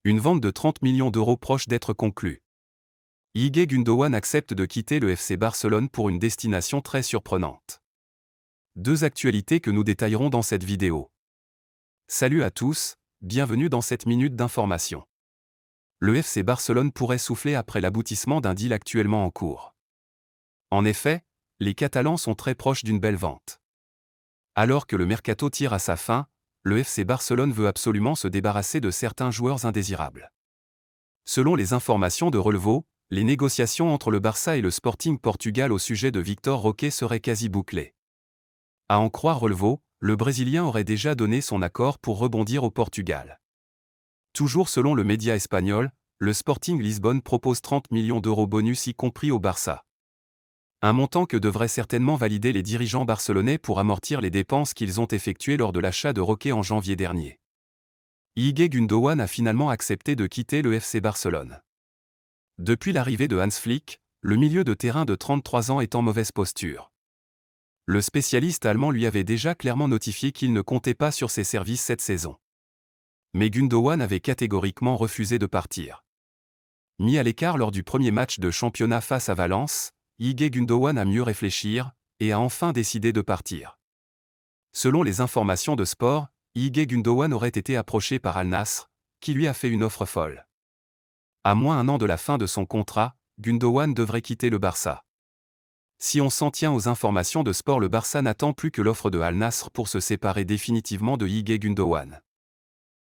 Une vente de 30 millions d'euros proche d'être conclue. Ilkay Gundogan accepte de quitter le FC Barcelone pour une destination très surprenante. Deux actualités que nous détaillerons dans cette vidéo. Salut à tous, bienvenue dans cette minute d'information. Le FC Barcelone pourrait souffler après l'aboutissement d'un deal actuellement en cours. En effet, les Catalans sont très proches d'une belle vente. Alors que le mercato tire à sa fin, le FC Barcelone veut absolument se débarrasser de certains joueurs indésirables. Selon les informations de Relevo, les négociations entre le Barça et le Sporting Portugal au sujet de Victor Roque seraient quasi bouclées. À en croire Relevo, le Brésilien aurait déjà donné son accord pour rebondir au Portugal. Toujours selon le média espagnol, le Sporting Lisbonne propose 30 millions d'euros bonus y compris au Barça. Un montant que devraient certainement valider les dirigeants barcelonais pour amortir les dépenses qu'ils ont effectuées lors de l'achat de Roque en janvier dernier. Ilkay Gundogan a finalement accepté de quitter le FC Barcelone. Depuis l'arrivée de Hans Flick, le milieu de terrain de 33 ans est en mauvaise posture. Le spécialiste allemand lui avait déjà clairement notifié qu'il ne comptait pas sur ses services cette saison. Mais Gundogan avait catégoriquement refusé de partir. Mis à l'écart lors du premier match de championnat face à Valence, Ilkay Gundogan a mieux réfléchir, et a enfin décidé de partir. Selon les informations de Sport, Ilkay Gundogan aurait été approché par Al Nassr, qui lui a fait une offre folle. À moins un an de la fin de son contrat, Gundogan devrait quitter le Barça. Si on s'en tient aux informations de Sport, le Barça n'attend plus que l'offre de Al Nassr pour se séparer définitivement de Ilkay Gundogan.